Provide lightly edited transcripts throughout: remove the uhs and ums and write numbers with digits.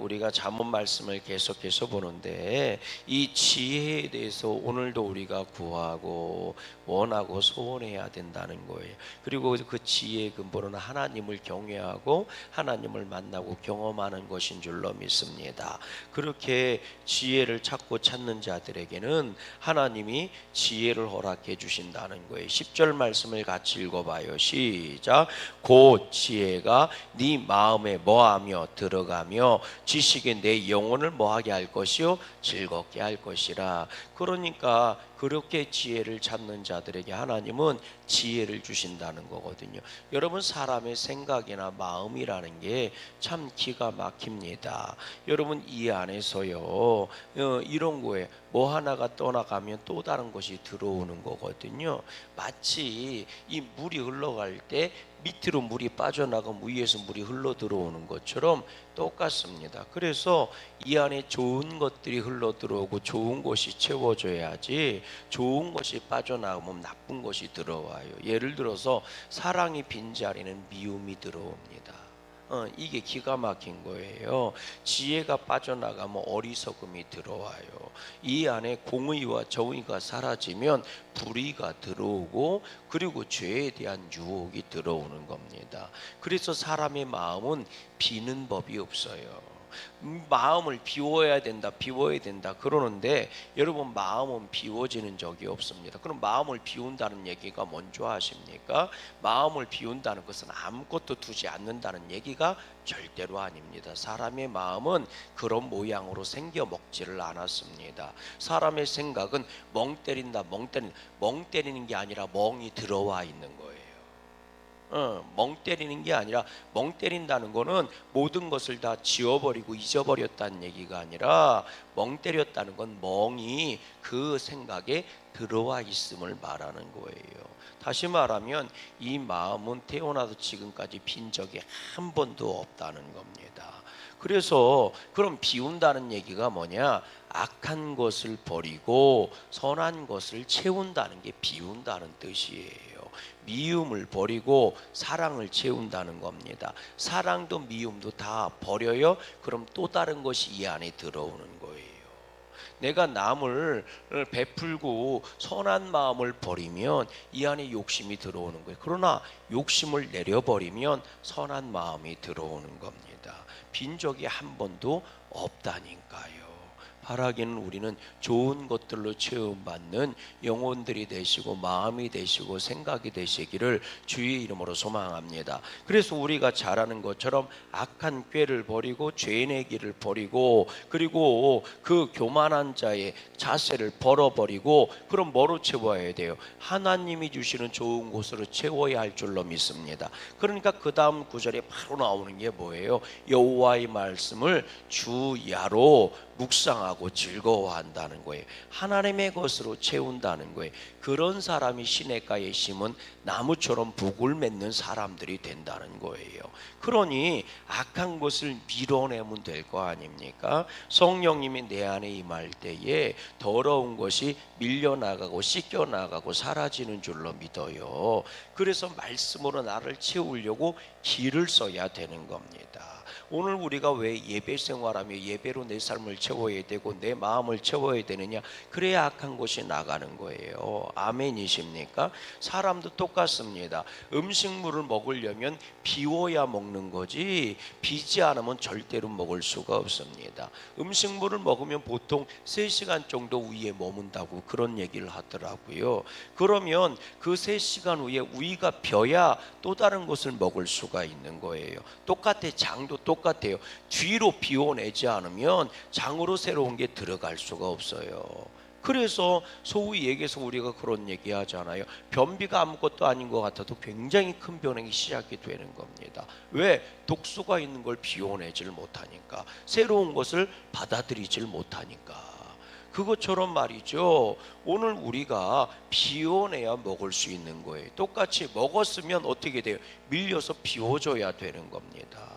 우리가 잠언 말씀을 계속해서 보는데 이 지혜에 대해서 오늘도 우리가 구하고 원하고 소원해야 된다는 거예요. 그리고 그 지혜의 근본은 하나님을 경외하고 하나님을 만나고 경험하는 것인 줄로 믿습니다. 그렇게 지혜를 찾는 자들에게는 하나님이 지혜를 허락해 주신다는 거예요. 10절 말씀을 같이 읽어봐요. 시작. 곧 지혜가 네 마음에 뭐하며 들어가며 지식이 내 영혼을 뭐하게 할 것이요 즐겁게 할 것이라. 그러니까 그렇게 지혜를 찾는 자들에게 하나님은 지혜를 주신다는 거거든요. 여러분, 사람의 생각이나 마음이라는 게 참 기가 막힙니다. 여러분, 이 안에서요 이런 거에 뭐 하나가 떠나가면 또 다른 것이 들어오는 거거든요. 마치 이 물이 흘러갈 때 밑으로 물이 빠져나가면 위에서 물이 흘러 들어오는 것처럼 똑같습니다. 그래서 이 안에 좋은 것들이 흘러 들어오고 좋은 것이 채워져야지 좋은 것이 빠져나오면 나쁜 것이 들어와요. 예를 들어서 사랑이 빈자리는 미움이 들어옵니다. 이게 기가 막힌 거예요. 지혜가 빠져나가면 어리석음이 들어와요. 이 안에 공의와 정의가 사라지면 불의가 들어오고 그리고 죄에 대한 유혹이 들어오는 겁니다. 그래서 사람의 마음은 비는 법이 없어요. 마음을 비워야 된다 그러는데 여러분, 마음은 비워지는 적이 없습니다. 그럼 마음을 비운다는 얘기가 뭔지 아십니까? 마음을 비운다는 것은 아무것도 두지 않는다는 얘기가 절대로 아닙니다. 사람의 마음은 그런 모양으로 생겨 먹지를 않았습니다. 사람의 생각은 멍 때리는 게 아니라 멍이 들어와 있는 거예요. 멍 때리는 게 아니라, 멍 때린다는 거는 모든 것을 다 지워버리고 잊어버렸다는 얘기가 아니라, 멍 때렸다는 건 멍이 그 생각에 들어와 있음을 말하는 거예요. 다시 말하면 이 마음은 태어나서 지금까지 빈 적이 한 번도 없다는 겁니다. 그래서 그럼 비운다는 얘기가 뭐냐? 악한 것을 버리고 선한 것을 채운다는 게 비운다는 뜻이에요. 미움을 버리고 사랑을 채운다는 겁니다. 사랑도 미움도 다 버려요. 그럼 또 다른 것이 이 안에 들어오는 거예요. 내가 남을 베풀고 선한 마음을 버리면 이 안에 욕심이 들어오는 거예요. 그러나 욕심을 내려버리면 선한 마음이 들어오는 겁니다. 빈 적이 한 번도 없다니까요. 바라기는 우리는 좋은 것들로 체험받는 영혼들이 되시고 마음이 되시고 생각이 되시기를 주의 이름으로 소망합니다. 그래서 우리가 잘 아는 것처럼 악한 꾀를 버리고 죄인의 길을 버리고 그리고 그 교만한 자의 자세를 벌어버리고, 그럼 뭐로 채워야 돼요? 하나님이 주시는 좋은 곳으로 채워야 할 줄로 믿습니다. 그러니까 그 다음 구절에 바로 나오는 게 뭐예요? 여호와의 말씀을 주야로 묵상하고 즐거워한다는 거예요. 하나님의 것으로 채운다는 거예요. 그런 사람이 시냇가에 심은 나무처럼 복을 맺는 사람들이 된다는 거예요. 그러니 악한 것을 밀어내면 될 거 아닙니까? 성령님이 내 안에 임할 때에 더러운 것이 밀려나가고 씻겨나가고 사라지는 줄로 믿어요. 그래서 말씀으로 나를 채우려고 길을 써야 되는 겁니다. 오늘 우리가 왜 예배 생활하며 예배로 내 삶을 채워야 되고 내 마음을 채워야 되느냐? 그래야 악한 것이 나가는 거예요. 아멘이십니까? 사람도 똑같습니다. 음식물을 먹으려면 비워야 먹는 거지 비지 않으면 절대로 먹을 수가 없습니다. 음식물을 먹으면 보통 3시간 정도 위에 머문다고 그런 얘기를 하더라고요. 그러면 그 3시간 후에 위가 벼야 또 다른 것을 먹을 수가 있는 거예요. 똑같아. 장도 똑같아요. 뒤로 비워내지 않으면 장으로 새로운 게 들어갈 수가 없어요. 그래서 소위 얘기해서 우리가 그런 얘기 하잖아요. 변비가 아무것도 아닌 것 같아도 굉장히 큰 변형이 시작이 되는 겁니다. 왜? 독소가 있는 걸 비워내질 못하니까, 새로운 것을 받아들이질 못하니까. 그것처럼 말이죠. 오늘 우리가 비워내야 먹을 수 있는 거예요. 똑같이 먹었으면 어떻게 돼요? 밀려서 비워줘야 되는 겁니다.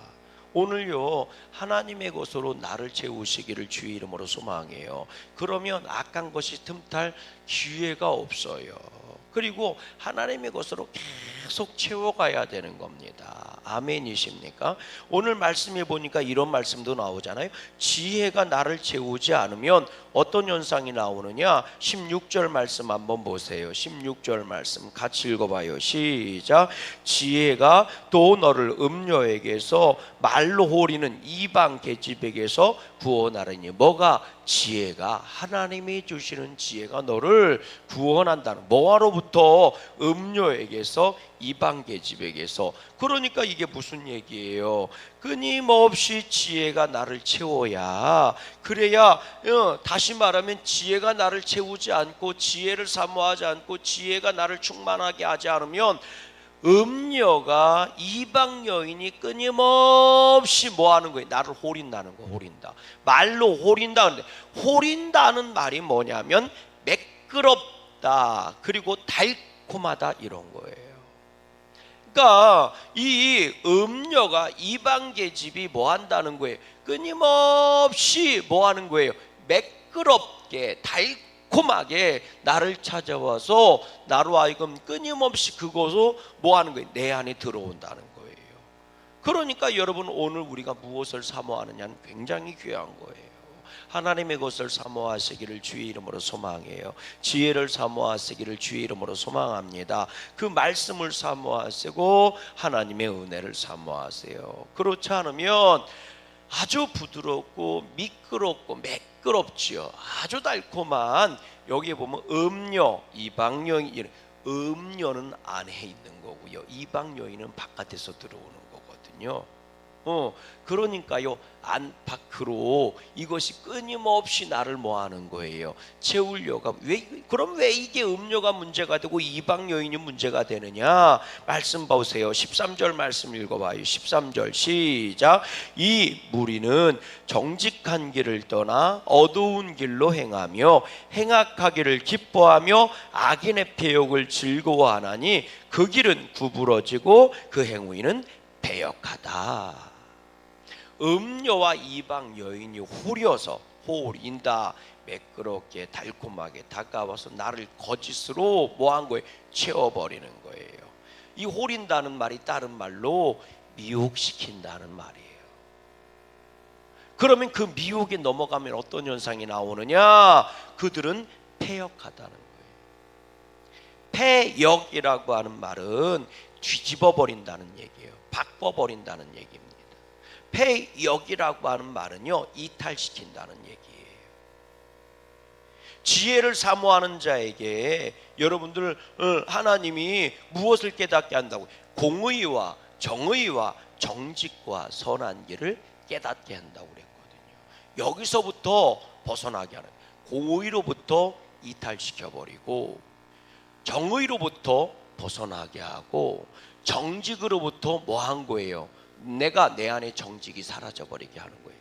오늘요 하나님의 것으로 나를 채우시기를 주의 이름으로 소망해요. 그러면 악한 것이 틈탈 기회가 없어요. 그리고 하나님의 것으로 계속 채워가야 되는 겁니다. 아멘이십니까? 오늘 말씀해 보니까 이런 말씀도 나오잖아요. 지혜가 나를 채우지 않으면 어떤 현상이 나오느냐? 16절 말씀 한번 보세요. 16절 말씀 같이 읽어봐요. 시작. 지혜가 또 너를 음녀에게서 말로 호리는 이방 계집에게서 구원하리니. 뭐가? 지혜가, 하나님이 주시는 지혜가 너를 구원한다는, 뭐하로부터? 음료에게서, 이방 계집에게서. 그러니까 이게 무슨 얘기예요? 끊임없이 지혜가 나를 채워야, 그래야 다시 말하면 지혜가 나를 채우지 않고 지혜를 사모하지 않고 지혜가 나를 충만하게 하지 않으면 음녀가, 이방 여인이 끊임없이 뭐 하는 거예요? 나를 호린다는 거. 호린다, 말로 호린다. 근데 호린다는 말이 뭐냐면 매끄럽다, 그리고 달콤하다, 이런 거예요. 그러니까 이 음녀가, 이방 계집이 뭐 한다는 거예요? 끊임없이 뭐 하는 거예요? 매끄럽게 달콤하게 나를 찾아와서 나로 하여금 끊임없이 그것을 뭐 하는 거예요? 내 안에 들어온다는 거예요. 그러니까 여러분, 오늘 우리가 무엇을 사모하느냐는 굉장히 귀한 거예요. 하나님의 것을 사모하시기를 주의 이름으로 소망해요. 지혜를 사모하시기를 주의 이름으로 소망합니다. 그 말씀을 사모하시고 하나님의 은혜를 사모하세요. 그렇지 않으면 아주 부드럽고 미끄럽고 매끄럽지요. 아주 달콤한, 여기에 보면 음녀, 이방 여인, 음녀는 안에 있는 거고요, 이방 여인은 바깥에서 들어오는 거거든요. 그러니까요, 안팎으로 이것이 끊임없이 나를 뭐 하는 거예요? 채우려고. 그럼 왜 이게 음료가 문제가 되고 이방 여인이 문제가 되느냐? 말씀 보세요. 13절 말씀 읽어봐요. 13절 시작. 이 무리는 정직한 길을 떠나 어두운 길로 행하며 행악하기를 기뻐하며 악인의 패욕을 즐거워하나니 그 길은 구부러지고 그 행위는 배역하다. 음녀와 이방 여인이 호려서, 호린다, 매끄럽게 달콤하게 다가와서 나를 거짓으로 뭐한 거예요? 채워버리는 거예요. 이 호린다는 말이 다른 말로 미혹시킨다는 말이에요. 그러면 그 미혹에 넘어가면 어떤 현상이 나오느냐? 그들은 패역하다는 거예요. 패역이라고 하는 말은 뒤집어 버린다는 얘기예요. 바꿔버린다는 얘기입니다. 패역이라고 하는 말은요, 이탈시킨다는 얘기예요. 지혜를 사모하는 자에게 여러분들 하나님이 무엇을 깨닫게 한다고? 공의와 정의와 정직과 선한 길을 깨닫게 한다고 그랬거든요. 여기서부터 벗어나게 하는, 공의로부터 이탈시켜버리고 정의로부터 벗어나게 하고 정직으로부터 뭐 한 거예요? 내가 내 안에 정직이 사라져버리게 하는 거예요.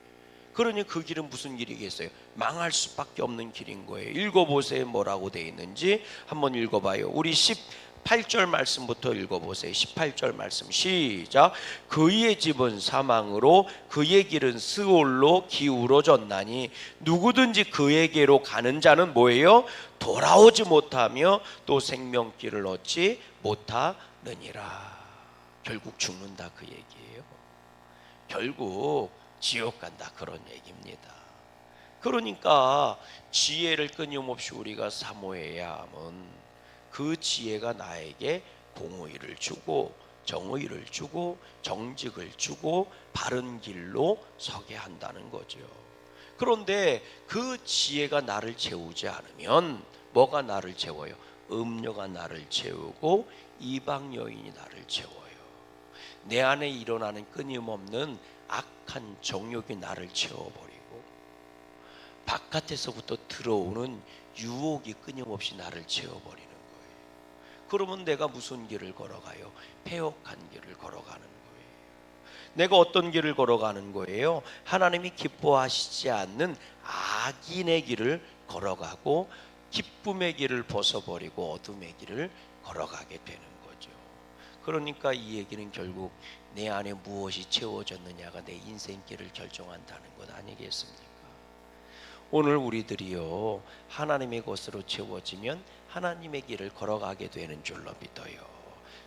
그러니 그 길은 무슨 길이겠어요? 망할 수밖에 없는 길인 거예요. 읽어보세요. 뭐라고 되어 있는지 한번 읽어봐요. 우리 18절 말씀부터 읽어보세요. 18절 말씀 시작. 그의 집은 사망으로 그의 길은 스올로 기울어졌나니 누구든지 그에게로 가는 자는 뭐예요? 돌아오지 못하며 또 생명길을 얻지 못하느니라. 결국 죽는다, 그 얘기예요. 결국 지옥 간다, 그런 얘기입니다. 그러니까 지혜를 끊임없이 우리가 사모해야 하면 그 지혜가 나에게 공의를 주고 정의를 주고 정직을 주고 바른 길로 서게 한다는 거죠. 그런데 그 지혜가 나를 채우지 않으면 뭐가 나를 채워요? 음료가 나를 채우고 이방 여인이 나를 채워요. 내 안에 일어나는 끊임없는 악한 정욕이 나를 채워버리고 바깥에서부터 들어오는 유혹이 끊임없이 나를 채워버리는 거예요. 그러면 내가 무슨 길을 걸어가요? 패역한 길을 걸어가는 거예요. 내가 어떤 길을 걸어가는 거예요? 하나님이 기뻐하시지 않는 악인의 길을 걸어가고 기쁨의 길을 벗어버리고 어둠의 길을 걸어가게 되는 거죠. 그러니까 이 얘기는 결국 내 안에 무엇이 채워졌느냐가 내 인생길을 결정한다는 것 아니겠습니까? 오늘 우리들이요, 하나님의 것으로 채워지면 하나님의 길을 걸어가게 되는 줄로 믿어요.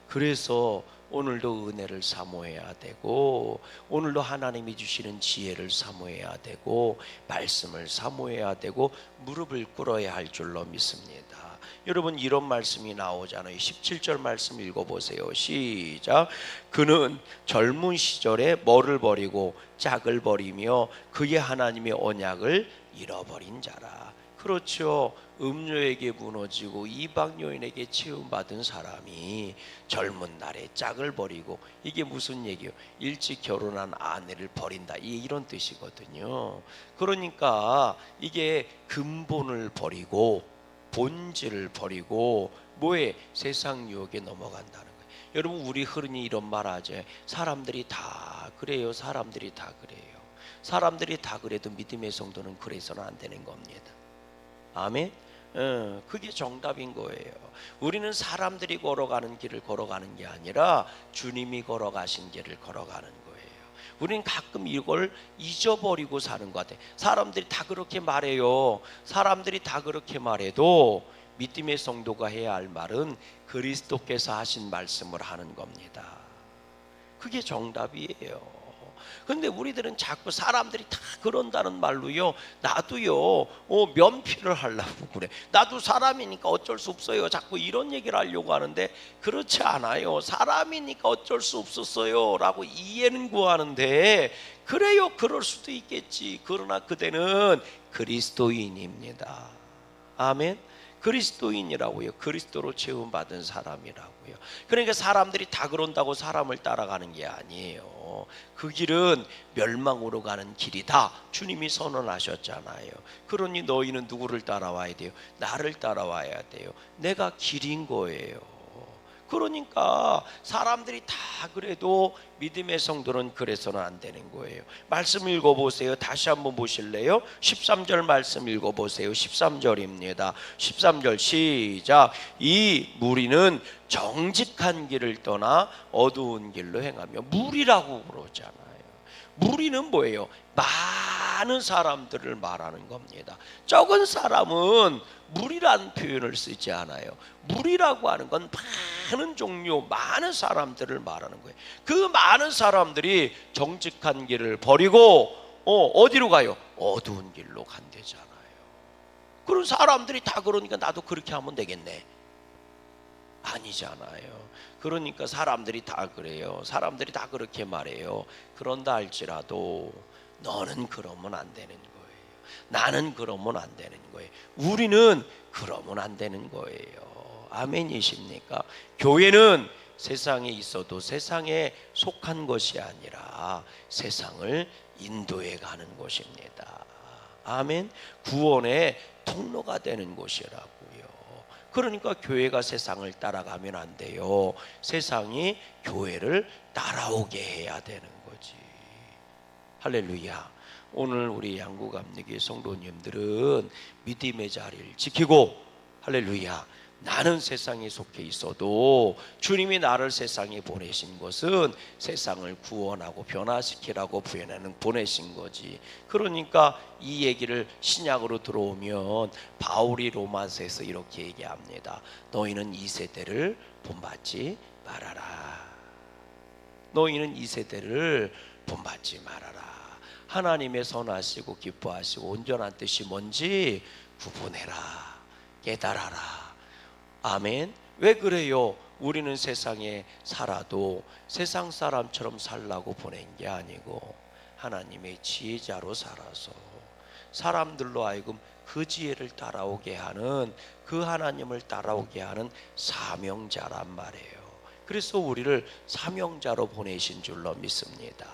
그래서 오늘도 은혜를 사모해야 되고, 오늘도 하나님이 주시는 지혜를 사모해야 되고, 말씀을 사모해야 되고, 무릎을 꿇어야 할 줄로 믿습니다. 여러분, 이런 말씀이 나오잖아요. 17절 말씀 읽어보세요. 시작. 그는 젊은 시절에 뭐를 버리고 짝을 버리며 그의 하나님의 언약을 잃어버린 자라. 그렇죠. 음료에게 무너지고 이방 여인에게 채움받은 사람이 젊은 날에 짝을 버리고, 이게 무슨 얘기예요? 일찍 결혼한 아내를 버린다, 이런 뜻이거든요. 그러니까 이게 근본을 버리고 본질을 버리고 뭐에? 세상 유혹에 넘어간다는 거예요. 여러분, 우리 흔히 이런 말 하죠. 사람들이 다 그래요. 사람들이 다 그래요. 사람들이 다 그래도 믿음의 성도는 그래서는 안 되는 겁니다. 아멘. 그게 정답인 거예요. 우리는 사람들이 걸어가는 길을 걸어가는 게 아니라 주님이 걸어가신 길을 걸어가는 거예요. 우리는 가끔 이걸 잊어버리고 사는 것 같아요. 사람들이 다 그렇게 말해요. 사람들이 다 그렇게 말해도 믿음의 성도가 해야 할 말은 그리스도께서 하신 말씀을 하는 겁니다. 그게 정답이에요. 근데 우리들은 자꾸 사람들이 다 그런다는 말로요, 나도요 면피를 하려고 그래. 나도 사람이니까 어쩔 수 없어요. 자꾸 이런 얘기를 하려고 하는데, 그렇지 않아요. 사람이니까 어쩔 수 없었어요 라고 이해는 구하는데, 그래요, 그럴 수도 있겠지. 그러나 그대는 그리스도인입니다. 아멘. 그리스도인이라고요. 그리스도로 채움받은 사람이라고요. 그러니까 사람들이 다 그런다고 사람을 따라가는 게 아니에요. 그 길은 멸망으로 가는 길이다, 주님이 선언하셨잖아요. 그러니 너희는 누구를 따라와야 돼요? 나를 따라와야 돼요. 내가 길인 거예요. 그러니까 사람들이 다 그래도 믿음의 성도는 그래서는 안 되는 거예요. 말씀 읽어보세요. 다시 한번 보실래요? 13절 말씀 읽어보세요. 13절입니다. 13절 시작. 이 무리는 정직한 길을 떠나 어두운 길로 행하며. 무리라고 그러잖아요. 무리는 뭐예요? 많은 사람들을 말하는 겁니다. 적은 사람은 무리라는 표현을 쓰지 않아요. 무리라고 하는 건 많은 종류, 많은 사람들을 말하는 거예요. 그 많은 사람들이 정직한 길을 버리고 어디로 가요? 어두운 길로 간대잖아요. 그런 사람들이 다 그러니까 나도 그렇게 하면 되겠네, 아니잖아요. 그러니까 사람들이 다 그래요. 사람들이 다 그렇게 말해요. 그런다 할지라도 너는 그러면 안 되는 거예요. 나는 그러면 안 되는 거예요. 우리는 그러면 안 되는 거예요. 아멘이십니까? 교회는 세상에 있어도 세상에 속한 것이 아니라 세상을 인도해 가는 곳입니다. 아멘. 구원의 통로가 되는 곳이라고요. 그러니까 교회가 세상을 따라가면 안 돼요. 세상이 교회를 따라오게 해야 되는 거지. 할렐루야. 오늘 우리 양구감리교회 성도님들은 믿음의 자리를 지키고, 할렐루야, 나는 세상에 속해 있어도 주님이 나를 세상에 보내신 것은 세상을 구원하고 변화시키라고 보내신 거지. 그러니까 이 얘기를 신약으로 들어오면 바울이 로마서에서 이렇게 얘기합니다. 너희는 이 세대를 본받지 말아라. 너희는 이 세대를 본받지 말아라. 하나님의 선하시고 기뻐하시고 온전한 뜻이 뭔지 구분해라, 깨달아라. 아멘. 왜 그래요? 우리는 세상에 살아도 세상 사람처럼 살라고 보낸 게 아니고 하나님의 지혜자로 살아서 사람들로 하여금 그 지혜를 따라오게 하는, 그 하나님을 따라오게 하는 사명자란 말이에요. 그래서 우리를 사명자로 보내신 줄로 믿습니다.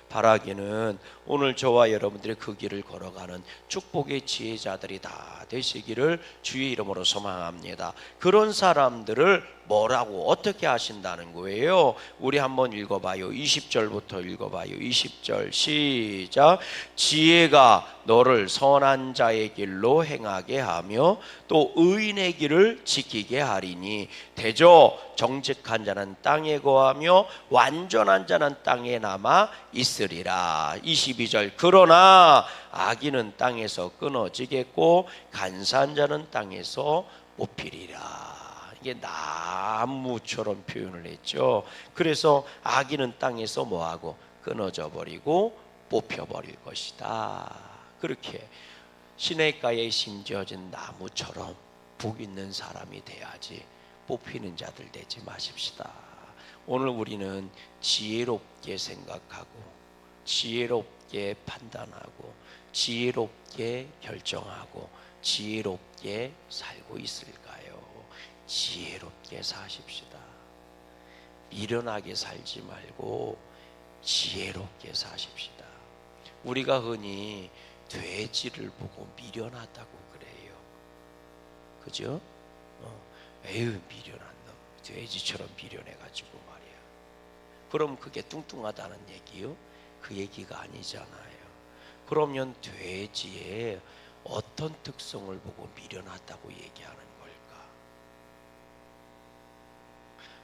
바라기는 오늘 저와 여러분들이 그 길을 걸어가는 축복의 지혜자들이 다 되시기를 주의 이름으로 소망합니다. 그런 사람들을 뭐라고 어떻게 하신다는 거예요? 우리 한번 읽어봐요. 20절부터 읽어봐요. 20절 시작. 지혜가 너를 선한 자의 길로 행하게 하며 또 의인의 길을 지키게 하리니 대저 정직한 자는 땅에 거하며 완전한 자는 땅에 남아 있으리라. 22절 그러나 악인은 땅에서 끊어지겠고 간사한 자는 땅에서 뽑히리라. 이게 나무처럼 표현을 했죠. 그래서 악인은 땅에서 뭐하고 끊어져 버리고 뽑혀 버릴 것이다. 그렇게 시냇가에 심겨진 나무처럼 복 있는 사람이 돼야지 뽑히는 자들 되지 마십시다. 오늘 우리는 지혜롭게 생각하고 지혜롭게 판단하고 지혜롭게 결정하고 지혜롭게 살고 있을까요? 지혜롭게 사십시다. 미련하게 살지 말고 지혜롭게 사십시다. 우리가 흔히 돼지를 보고 미련하다고 그래요. 그죠? 에휴 미련한 놈, 돼지처럼 미련해가지고 말이야. 그럼 그게 뚱뚱하다는 얘기요? 그 얘기가 아니잖아요. 그러면 돼지의 어떤 특성을 보고 미련하다고 얘기하는 걸까?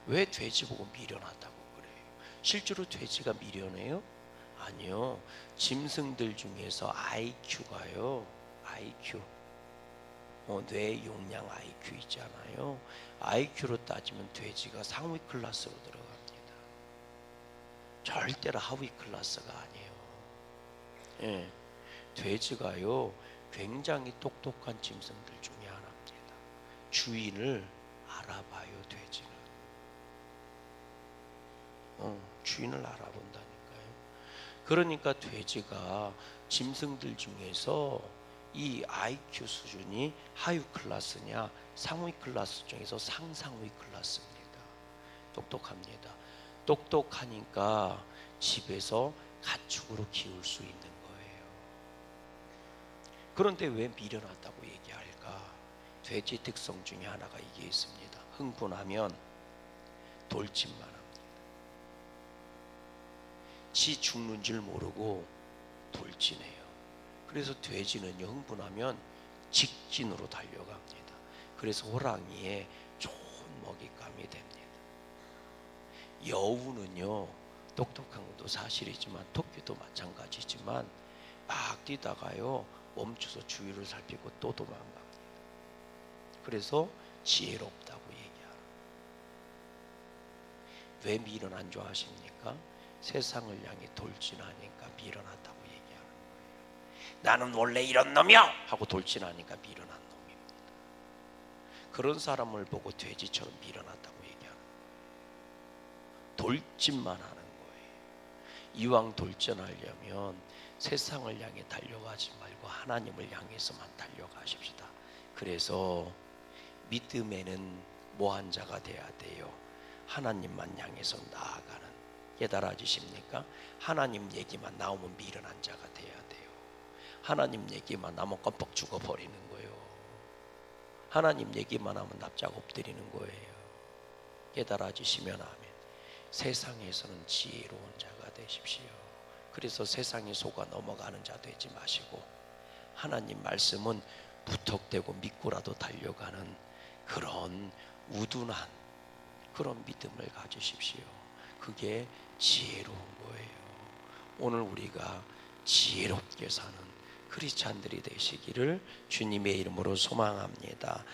왜 돼지 보고 미련하다고 그래요? 실제로 돼지가 미련해요? 아니요. 짐승들 중에서 IQ가요. IQ. 뇌 용량 IQ 있잖아요. IQ로 따지면 돼지가 상위 클래스로 들어갑니다. 절대로 하위 클래스가 아니에요. 예, 돼지가요 굉장히 똑똑한 짐승들 중에 하나입니다. 주인을 알아봐요. 돼지는 주인을 알아본다니까요. 그러니까 돼지가 짐승들 중에서 이 IQ 수준이 하위 클래스냐 상위 클래스 중에서 상상위 클래스입니다. 똑똑합니다. 똑똑하니까 집에서 가축으로 키울 수 있는 거예요. 그런데 왜 미련하다고 얘기할까? 돼지 특성 중에 하나가 이게 있습니다. 흥분하면 돌진만 합니다. 지 죽는 줄 모르고 돌진해요. 그래서 돼지는요 흥분하면 직진으로 달려갑니다. 그래서 호랑이의 좋은 먹잇감이 됩니다. 여우는요 똑똑한 것도 사실이지만 토끼도 마찬가지지만 막 뛰다가요 멈춰서 주위를 살피고 또 도망갑니다. 그래서 지혜롭다고 얘기하는. 왜 미련 안 좋아하십니까? 세상을 향해 돌진하니까 미련하다고 얘기하는 거예요. 나는 원래 이런 놈이야 하고 돌진하니까 미련한 놈입니다. 그런 사람을 보고 돼지처럼 미련하다고 얘기하는 거예요. 돌진만 하는 거예요. 이왕 돌진하려면 세상을 향해 달려가지 말고 하나님을 향해서만 달려가십시다. 그래서 믿음에는 뭐한 자가 돼야 돼요? 하나님만 향해서 나아가는. 깨달아지십니까? 하나님 얘기만 나오면 미련한 자가 돼야 돼요. 하나님 얘기만 나오면 껌뻑 죽어버리는 거예요. 하나님 얘기만 하면 납작 엎드리는 거예요. 깨달아지시면 아멘. 세상에서는 지혜로운 자가 되십시오. 그래서 세상에 속아 넘어가는 자 되지 마시고 하나님 말씀은 무턱대고 믿고라도 달려가는 그런 우둔한 그런 믿음을 가지십시오. 그게 지혜로운 거예요. 오늘 우리가 지혜롭게 사는 크리스찬들이 되시기를 주님의 이름으로 소망합니다.